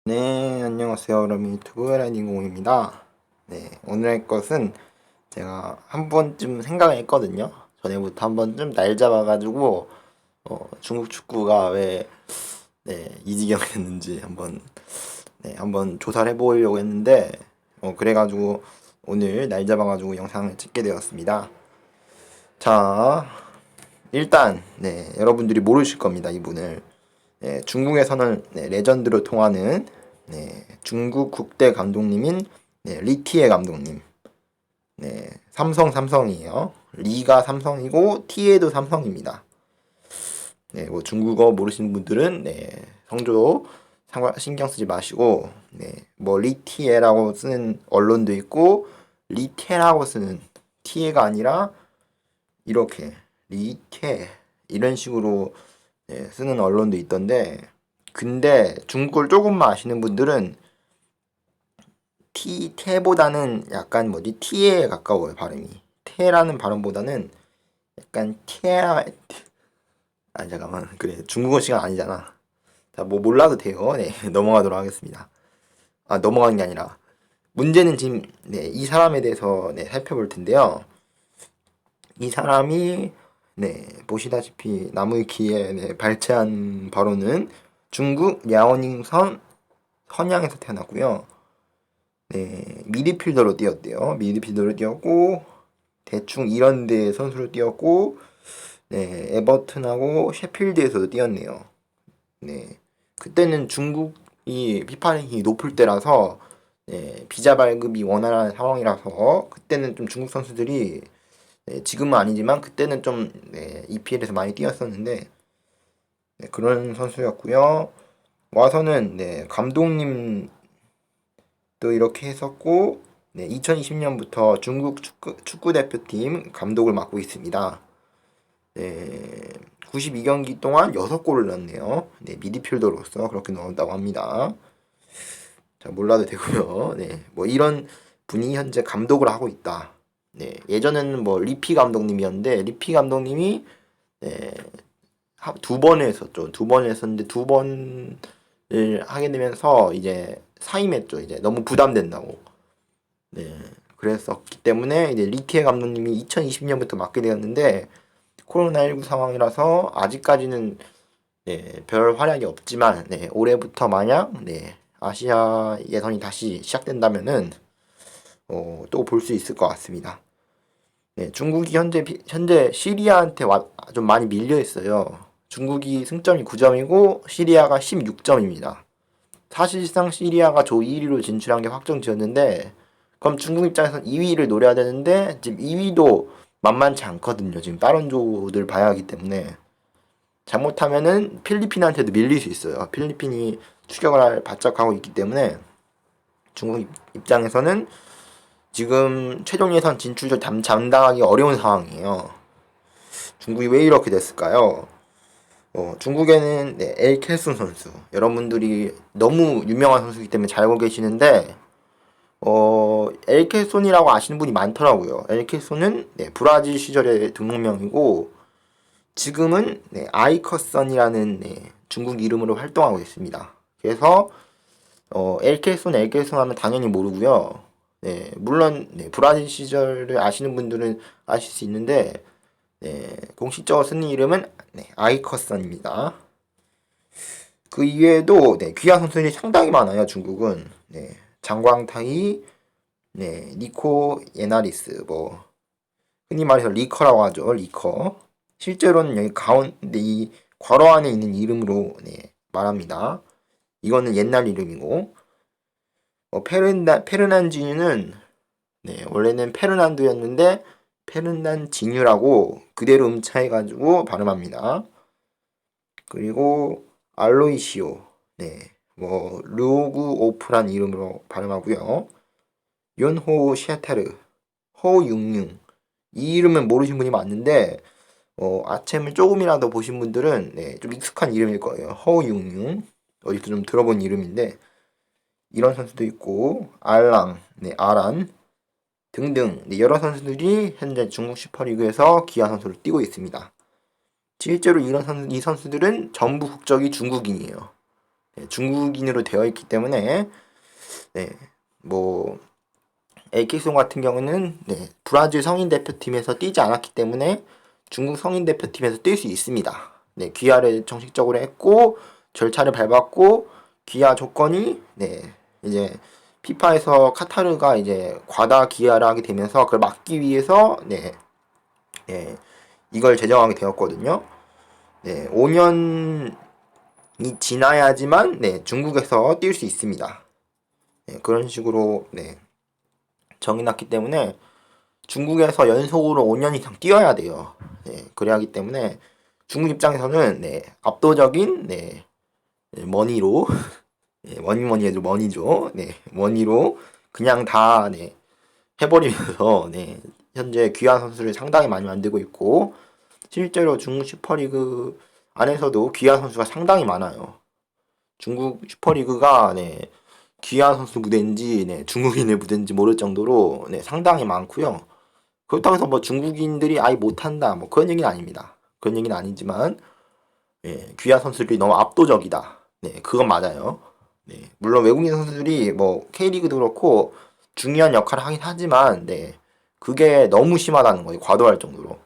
네, 안녕하세요. 여러분 유튜브 라이딩공입니다. 네, 오늘 할 것은 제가 한 번쯤 생각을 했거든요. 전에부터 한 번쯤 날 잡아가지고 중국 축구가 왜 이 지경이 됐는지 한번 조사를 해보려고 했는데 그래가지고 오늘 날 잡아가지고 영상을 찍게 되었습니다. 자, 일단 여러분들이 모르실 겁니다. 이분을. 중국에서는 레전드로 통하는 중국 국대 감독님인 리티에 감독님. 삼성이에요. 리가 삼성이고 티에도 삼성입니다. 뭐 중국어 모르시는 분들은 성조 신경 쓰지 마시고 뭐 리티에라고 쓰는 언론도 있고 리테라고 쓰는 티에가 아니라 이렇게 리테 이런 식으로 쓰는 언론도 있던데, 근데 중국어를 조금만 아시는 분들은 테보다는 약간 티에 가까워요, 발음이. 테라는 발음보다는 약간 잠깐만. 그래, 중국어 시간 아니잖아. 자, 뭐 몰라도 돼요. 네, 넘어가도록 하겠습니다. 넘어가는 게 아니라 문제는 지금 이 사람에 대해서 살펴볼 텐데요. 이 사람이 보시다시피 나무위키에 발췌한 바로는 중국 야오닝성 선양에서 태어났고요. 미드필더로 뛰었대요. 미드필더로 뛰었고 대충 이런 데 선수로 뛰었고 에버튼하고 셰필드에서도 뛰었네요. 그때는 중국이 피파랭킹이 높을 때라서 비자 발급이 원활한 상황이라서 그때는 좀 중국 선수들이 지금은 아니지만 그때는 좀 EPL에서 많이 뛰었었는데 그런 선수였고요. 와서는 감독님도 이렇게 했었고 2020년부터 중국 축구 대표팀 감독을 맡고 있습니다. 92경기 동안 6골을 넣었네요. 미드필더로서 그렇게 넣었다고 합니다. 자, 몰라도 되고요. 뭐 이런 분이 현재 감독을 하고 있다. 예전에는 뭐 리피 감독님이었는데 리피 감독님이 두 번 했었죠. 두 번 했었는데 두 번을 하게 되면서 이제 사임했죠. 이제 너무 부담된다고. 그랬었기 때문에 이제 리티에 감독님이 2020년부터 맡게 되었는데 코로나19 상황이라서 아직까지는 별 활약이 없지만 올해부터 만약 아시아 예선이 다시 시작된다면은 또 볼 수 있을 것 같습니다. 중국이 현재 시리아한테 좀 많이 밀려 있어요. 중국이 승점이 9점이고 시리아가 16점입니다. 사실상 시리아가 조 1위로 진출한 게 확정지었는데 그럼 중국 입장에서는 2위를 노려야 되는데 지금 2위도 만만치 않거든요. 지금 다른 조들 봐야 하기 때문에 잘못하면은 필리핀한테도 밀릴 수 있어요. 필리핀이 추격을 바짝 하고 있기 때문에 중국 입장에서는 지금 최종 예선 진출을 감당하기 어려운 상황이에요. 중국이 왜 이렇게 됐을까요? 중국에는 엘켈순 선수, 여러분들이 너무 유명한 선수이기 때문에 잘 알고 계시는데 엘켈손이라고 아시는 분이 많더라고요. 엘켈손은 브라질 시절의 등록명이고 지금은 아이커선이라는 중국 이름으로 활동하고 있습니다. 그래서 엘켈손 하면 당연히 모르고요. 물론 브라질 시절을 아시는 분들은 아실 수 있는데 공식적으로 쓰는 이름은 아이커선입니다. 그 이외에도 귀한 선수들이 상당히 많아요. 중국은 장광타이, 니코 예나리스, 뭐 흔히 말해서 리커라고 하죠. 리커. 실제로는 여기 가운데 이 괄호 안에 있는 이름으로 말합니다. 이거는 옛날 이름이고 페르난지뉴는 원래는 페르난도였는데 페르난지뉴라고 그대로 음차해가지고 발음합니다. 그리고 알로이시오, 뭐 루구 오프란 이름으로 발음하고요. 윤호 시아타르, 허융융, 이 이름은 모르신 분이 많은데 아챔을 조금이라도 보신 분들은 좀 익숙한 이름일 거예요. 허융융, 어디서 좀 들어본 이름인데 이런 선수도 있고 알랑, 아란 등등 여러 선수들이 현재 중국 슈퍼리그에서 기아 선수를 뛰고 있습니다. 실제로 이 선수들은 전부 국적이 중국인이에요. 중국인으로 되어 있기 때문에 뭐 에이키송 같은 경우는 브라질 성인 대표팀에서 뛰지 않았기 때문에 중국 성인 대표팀에서 뛸 수 있습니다. 귀화를 정식적으로 했고 절차를 밟았고 귀화 조건이 이제 피파에서 카타르가 이제 과다 귀화를 하게 되면서 그걸 막기 위해서 이걸 제정하게 되었거든요. 5년이 지나야지만 중국에서 뛸 수 있습니다. 그런 식으로 정해놨기 때문에 중국에서 연속으로 5년 이상 뛰어야 돼요. 그래야 하기 때문에 중국 입장에서는 압도적인 머니로 뭐니 해도 머니죠. 머니로 그냥 다 해버리면서 현재 귀한 선수를 상당히 많이 만들고 있고 실제로 중국 슈퍼리그 안에서도 귀한 선수가 상당히 많아요. 중국 슈퍼리그가 귀한 선수 무대인지 중국인의 무대인지 모를 정도로 상당히 많고요. 그렇다고 해서 뭐 중국인들이 아예 못한다 뭐 그런 얘기는 아닙니다. 그런 얘기는 아니지만 귀한 선수들이 너무 압도적이다. 그건 맞아요. 물론 외국인 선수들이 뭐 K리그도 그렇고 중요한 역할을 하긴 하지만 그게 너무 심하다는 거예요. 과도할 정도로.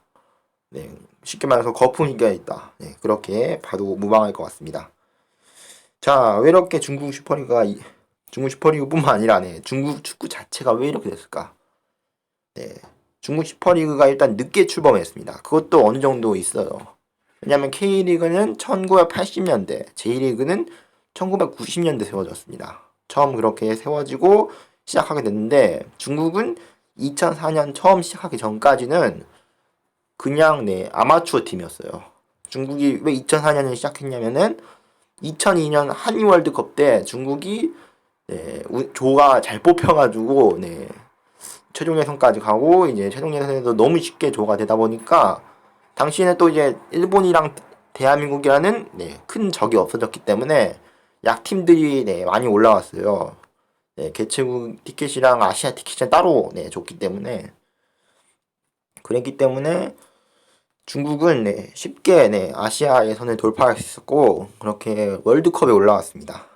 쉽게 말해서 거품이가 있다. 그렇게 봐도 무방할 것 같습니다. 자, 왜 이렇게 중국 슈퍼리그뿐만 아니라 중국 축구 자체가 왜 이렇게 됐을까? 중국 슈퍼리그가 일단 늦게 출범했습니다. 그것도 어느 정도 있어요. 왜냐면 K리그는 1980년대, J리그는 1990년대 세워졌습니다. 처음 그렇게 세워지고 시작하게 됐는데 중국은 2004년 처음 시작하기 전까지는 그냥 아마추어 팀이었어요. 중국이 왜 2004년에 시작했냐면은 2002년 한일 월드컵 때 중국이 조가 잘 뽑혀가지고 최종 예선까지 가고 이제 최종 예선에서 너무 쉽게 조가 되다 보니까 당시에는 또 이제 일본이랑 대한민국이라는 큰 적이 없어졌기 때문에 약팀들이 많이 올라왔어요. 개최국 티켓이랑 아시아 티켓이 따로 줬기 때문에 그랬기 때문에 중국은 쉽게 아시아 예선을 돌파할 수 있었고 그렇게 월드컵에 올라왔습니다.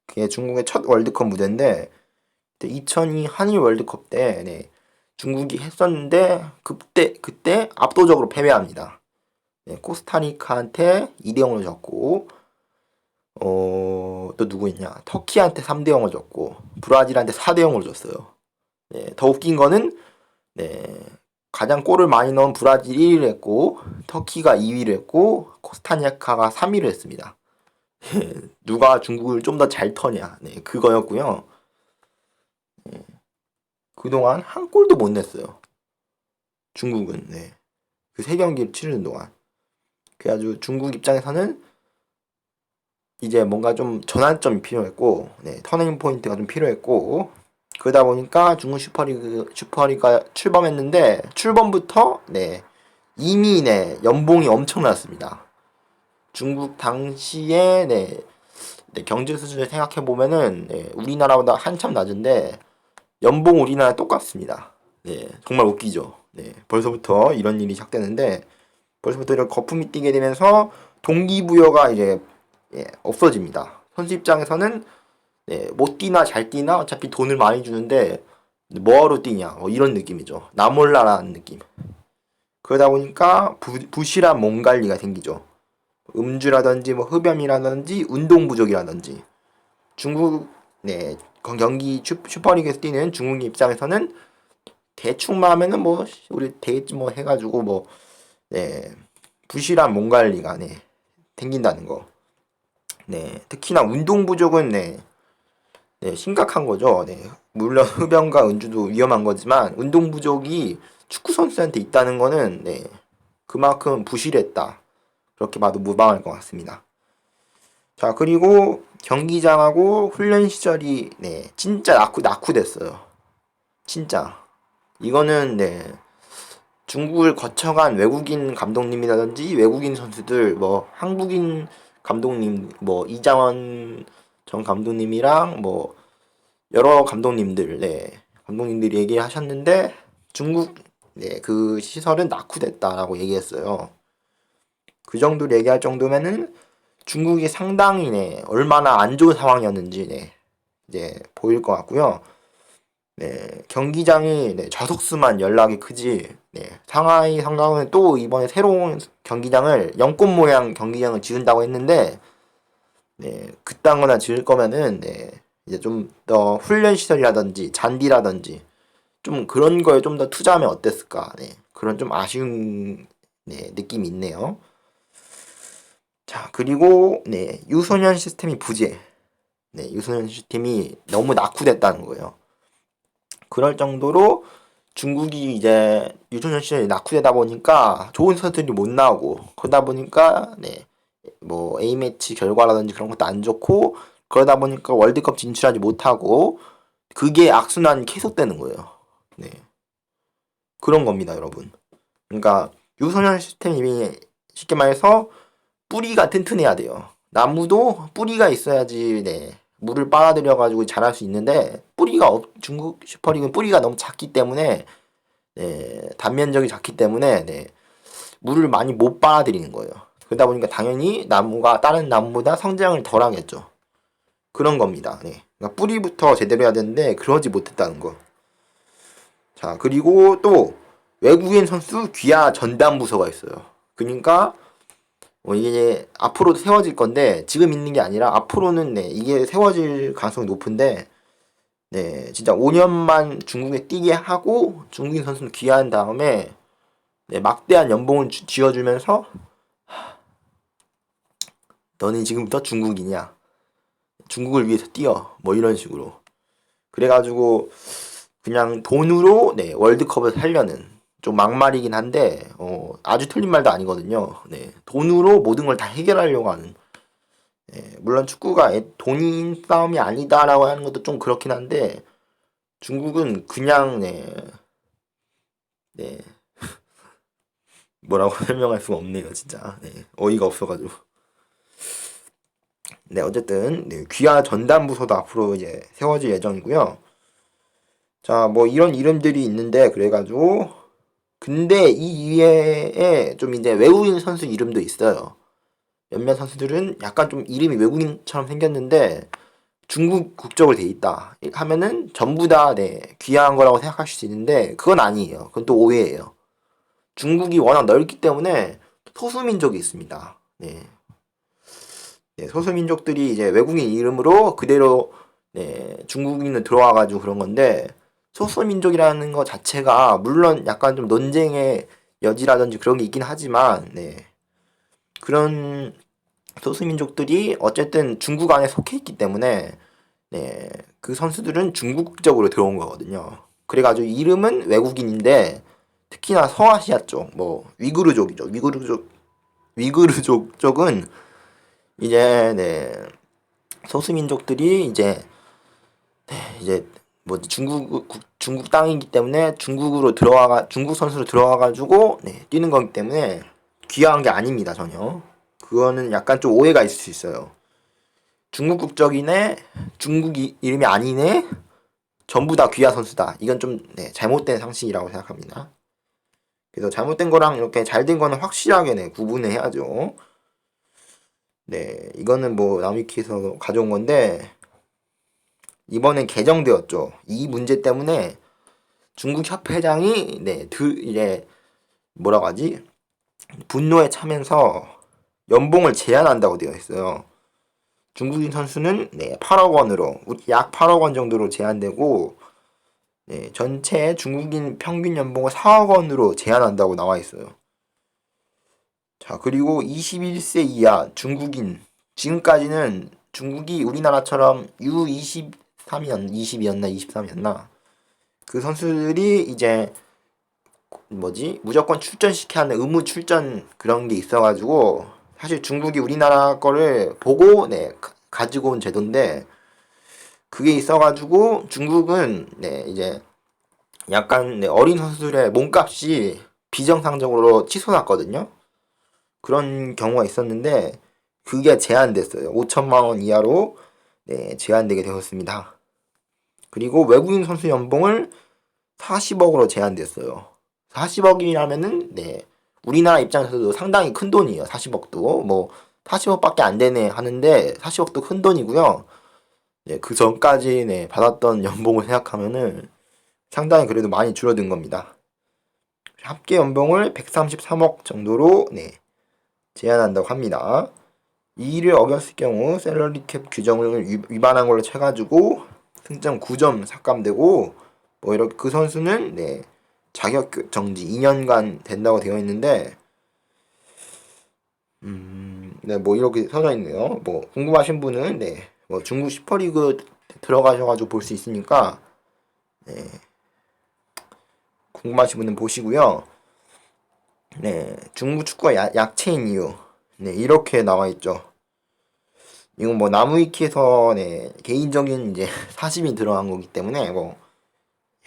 그게 중국의 첫 월드컵 무대인데 2002 한일 월드컵 때 중국이 했었는데 그때 압도적으로 패배합니다. 코스타리카한테 2대0으로 졌고 또 누구 있냐? 터키한테 3대0으로 졌고 브라질한테 4대0으로 졌어요. 더 웃긴 거는 가장 골을 많이 넣은 브라질이 1위를 했고 터키가 2위를 했고 코스타리카가 3위를 했습니다. 누가 중국을 좀 더 잘 터냐 그거였고요. 그동안 한 골도 못 냈어요. 중국은 그 3경기를 치르는 동안 그래가지고 중국 입장에서는 이제 뭔가 좀 전환점이 필요했고 터닝 포인트가 좀 필요했고 그러다 보니까 중국 슈퍼리그가 출범했는데 출범부터 이미 연봉이 엄청났습니다. 중국 당시에 경제 수준을 생각해 보면은 우리나라보다 한참 낮은데 연봉 우리나라 똑같습니다. 정말 웃기죠. 벌써부터 이런 일이 시작되는데 벌써부터 이런 거품이 뛰게 되면서 동기부여가 이제 없어집니다. 선수 입장에서는 못 뛰나 잘 뛰나 어차피 돈을 많이 주는데 뭐하러 뛰냐 뭐 이런 느낌이죠. 나 몰라라는 느낌. 그러다 보니까 부실한 몸 관리가 생기죠. 음주라든지 뭐 흡연이라든지 운동 부족이라든지 중국 경기 슈퍼리그에서 뛰는 중국 입장에서는 대충만 하면은 뭐 우리 되겠지 뭐 해가지고 뭐 부실한 몸 관리가 생긴다는 거. 특히나 운동 부족은 심각한 거죠. 물론 흡연과 음주도 위험한 거지만 운동 부족이 축구 선수한테 있다는 거는 그만큼 부실했다. 그렇게 봐도 무방할 것 같습니다. 자, 그리고 경기장하고 훈련 시절이 진짜 낙후됐어요. 진짜 이거는 중국을 거쳐간 외국인 감독님이라든지 외국인 선수들 뭐 한국인 감독님 뭐 이장원 전 감독님이랑 뭐 여러 감독님들이 얘기하셨는데 중국 그 시설은 낙후됐다라고 얘기했어요. 그 정도로 얘기할 정도면은 중국이 상당히 네, 얼마나 안 좋은 상황이었는지 네, 이제 보일 것 같고요. 네, 경기장이 네, 저속수만 연락이 크지. 네, 상하이 상강은 또 이번에 새로운 경기장을 연꽃 모양 경기장을 지은다고 했는데, 네, 그딴 거나 지을 거면은 네, 이제 좀 더 훈련 시설이라든지 잔디라든지 좀 그런 거에 좀 더 투자하면 어땠을까. 네, 그런 좀 아쉬운 네, 느낌이 있네요. 자, 그리고 네, 유소년 시스템이 부재. 네, 유소년 시스템이 너무 낙후됐다는 거예요. 그럴 정도로 중국이 이제 유소년 시절이 낙후되다 보니까 좋은 선수들이 못 나오고 그러다 보니까 네, 뭐 A매치 결과라든지 그런 것도 안 좋고 그러다 보니까 월드컵 진출하지 못하고 그게 악순환이 계속되는 거예요. 네, 그런 겁니다, 여러분. 그러니까 유소년 시스템이 쉽게 말해서 뿌리가 튼튼해야 돼요. 나무도 뿌리가 있어야지 네, 물을 빨아들여 가지고 자랄 수 있는데 중국 슈퍼리그는 뿌리가 너무 작기 때문에 네, 단면적이 작기 때문에 네, 물을 많이 못 빨아들이는 거예요. 그러다 보니까 당연히 나무가 다른 나무보다 성장을 덜 하겠죠. 그런 겁니다. 네. 그러니까 뿌리부터 제대로 해야 되는데 그러지 못했다는 거. 자, 그리고 또 외국인 선수 귀화 전담 부서가 있어요. 그러니까 이게 앞으로도 세워질 건데 지금 있는 게 아니라 앞으로는 네, 이게 세워질 가능성이 높은데 네, 진짜 5년만 중국에 뛰게 하고 중국인 선수는 귀화한 다음에 네, 막대한 연봉을 쥐어주면서 너는 지금부터 중국이냐? 중국을 위해서 뛰어. 뭐 이런 식으로. 그래가지고 그냥 돈으로 네, 월드컵을 살려는 좀 막말이긴 한데 아주 틀린 말도 아니거든요. 네, 돈으로 모든 걸 다 해결하려고 하는. 네, 물론 축구가 돈인 싸움이 아니다라고 하는 것도 좀 그렇긴 한데 중국은 그냥 네, 네 뭐라고 설명할 수가 없네요, 진짜. 네, 어이가 없어가지고. 네, 어쨌든 네, 귀화 전담 부서도 앞으로 이제 세워질 예정이고요. 자, 뭐 이런 이름들이 있는데 그래가지고 근데 이 이외에 좀 이제 외국인 선수 이름도 있어요. 몇몇 선수들은 약간 좀 이름이 외국인처럼 생겼는데 중국 국적을 돼 있다 하면은 전부 다 네, 귀화한 거라고 생각하실 수 있는데 그건 아니에요. 그건 또 오해예요. 중국이 워낙 넓기 때문에 소수민족이 있습니다. 네. 네, 소수민족들이 이제 외국인 이름으로 그대로 네, 중국인은 들어와가지고 그런 건데 소수민족이라는 것 자체가 물론 약간 좀 논쟁의 여지라든지 그런 게 있긴 하지만 네, 그런 소수민족들이 어쨌든 중국 안에 속해 있기 때문에 네, 그 선수들은 중국적으로 들어온 거거든요. 그래가지고 이름은 외국인인데 특히나 서아시아 쪽, 뭐 위구르족이죠. 위구르족 쪽은 이제 네, 소수민족들이 이제 뭐 중국 땅이기 때문에 중국 선수로 들어와가지고 네, 뛰는 거기 때문에 귀화한 게 아닙니다, 전혀. 그거는 약간 좀 오해가 있을 수 있어요. 중국 국적이네, 이름이 아니네, 전부 다 귀화 선수다. 이건 좀 네, 잘못된 상식이라고 생각합니다. 그래서 잘못된 거랑 이렇게 잘된 거는 확실하게 네, 구분해야죠. 네, 이거는 뭐 나미키에서 가져온 건데 이번엔 개정되었죠. 이 문제 때문에 중국 협회장이 이제 뭐라고 하지? 분노에 차면서 연봉을 제한한다고 되어 있어요. 중국인 선수는 8억 원으로 약 8억 원 정도로 제한되고 전체 중국인 평균 연봉을 4억 원으로 제한한다고 나와 있어요. 자, 그리고 21세 이하 중국인 지금까지는 중국이 우리나라처럼 U23이었나 20이었나 23이었나 그 선수들이 이제 무조건 출전시켜야 하는 의무 출전 그런 게 있어가지고 사실 중국이 우리나라 거를 보고 가지고 온 제도인데 그게 있어가지고 중국은 이제 약간 어린 선수들의 몸값이 비정상적으로 치솟았거든요. 그런 경우가 있었는데 그게 제한됐어요. 5천만 원 이하로 제한되게 되었습니다. 그리고 외국인 선수 연봉을 40억으로 제한됐어요. 40억이라면은 우리나라 입장에서도 상당히 큰 돈이에요. 40억도 뭐 40억밖에 안 되네 하는데 40억도 큰 돈이고요. 네, 그 전까지 네, 받았던 연봉을 생각하면은 상당히 그래도 많이 줄어든 겁니다. 합계 연봉을 133억 정도로 네, 제한한다고 합니다. 이 일을 어겼을 경우 샐러리 캡 규정을 위반한 걸로 쳐가지고 승점 9점 삭감되고 뭐 이렇게 그 선수는 네, 자격 정지 2년간 된다고 되어 있는데 네, 뭐 이렇게 써져 있네요. 뭐 궁금하신 분은 네, 뭐 중국 슈퍼리그 들어가셔가지고 볼 수 있으니까 네, 궁금하신 분은 보시고요. 네, 중국 축구가 약체인 이유 네, 이렇게 나와 있죠. 이건 뭐 나무위키에서 네, 개인적인 이제 사심이 들어간 거기 때문에 뭐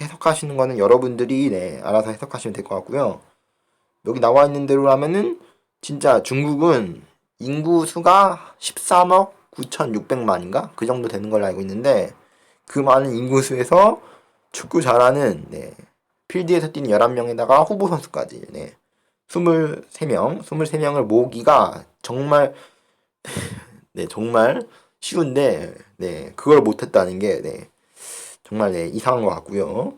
해석하시는 거는 여러분들이 네, 알아서 해석하시면 될 것 같고요. 여기 나와 있는 대로라면은 진짜 중국은 인구 수가 13억 9,600만인가? 그 정도 되는 걸로 알고 있는데 그 많은 인구 수에서 축구 잘하는 네, 필드에서 뛰는 11명에다가 후보 선수까지 네, 23명을 모으기가 정말 네, 정말 쉬운데 네, 그걸 못했다는 게 네, 정말 네, 이상한 것 같고요.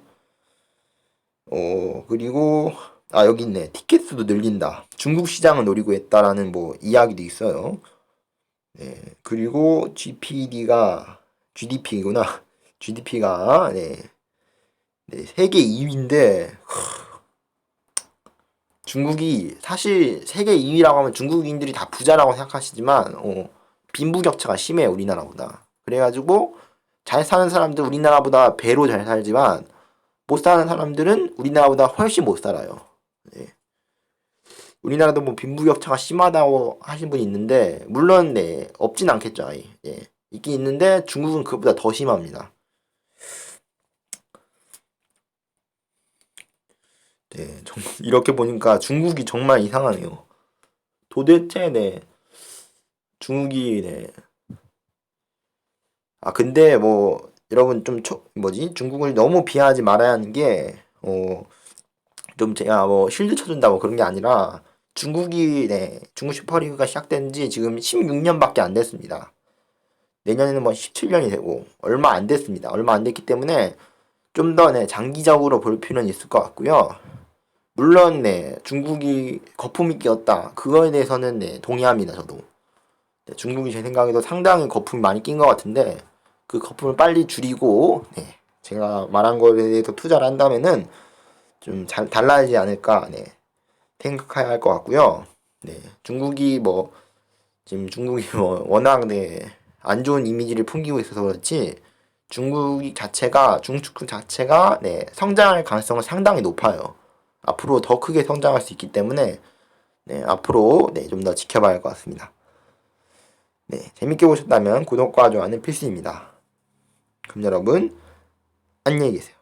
그리고 여기 있네. 티켓 수도 늘린다. 중국 시장을 노리고 했다라는 뭐 이야기도 있어요. 네. 그리고 GDP구나. GDP가 네. 네, 세계 2위인데 중국이 사실 세계 2위라고 하면 중국인들이 다 부자라고 생각하시지만 빈부격차가 심해요, 우리나라보다. 그래가지고 잘 사는 사람들 우리나라보다 배로 잘 살지만 못 사는 사람들은 우리나라보다 훨씬 못 살아요. 네. 우리나라도 뭐 빈부격차가 심하다고 하신 분이 있는데 물론 네 없진 않겠죠. 아예. 예. 있긴 있는데 중국은 그보다 더 심합니다. 네, 이렇게 보니까 중국이 정말 이상하네요. 도대체 네 중국이 네 근데 뭐 여러분 좀 뭐지 중국을 너무 비하하지 말아야 하는 게 좀 제가 뭐 실드 쳐준다 뭐 그런 게 아니라 중국이 네 중국 슈퍼리그가 시작된 지 지금 16년밖에 안 됐습니다. 내년에는 뭐 17년이 되고 얼마 안 됐습니다. 얼마 안 됐기 때문에 좀 더 네, 장기적으로 볼 필요는 있을 것 같고요. 물론 네 중국이 거품이 끼었다. 그거에 대해서는 네 동의합니다. 저도. 네, 중국이 제 생각에도 상당히 거품이 많이 낀 것 같은데 그 거품을 빨리 줄이고 네, 제가 말한 거에 대해서 투자를 한다면은 좀 잘 달라지지 않을까 네, 생각해야 할 것 같고요. 네, 중국이 뭐 지금 중국이 뭐 워낙 네, 안 좋은 이미지를 풍기고 있어서 그렇지 중국 축구 자체가 네, 성장할 가능성은 상당히 높아요. 앞으로 더 크게 성장할 수 있기 때문에 네, 앞으로 네, 좀 더 지켜봐야 할 것 같습니다. 네, 재밌게 보셨다면 구독과 좋아요는 필수입니다. 그럼 여러분 안녕히 계세요.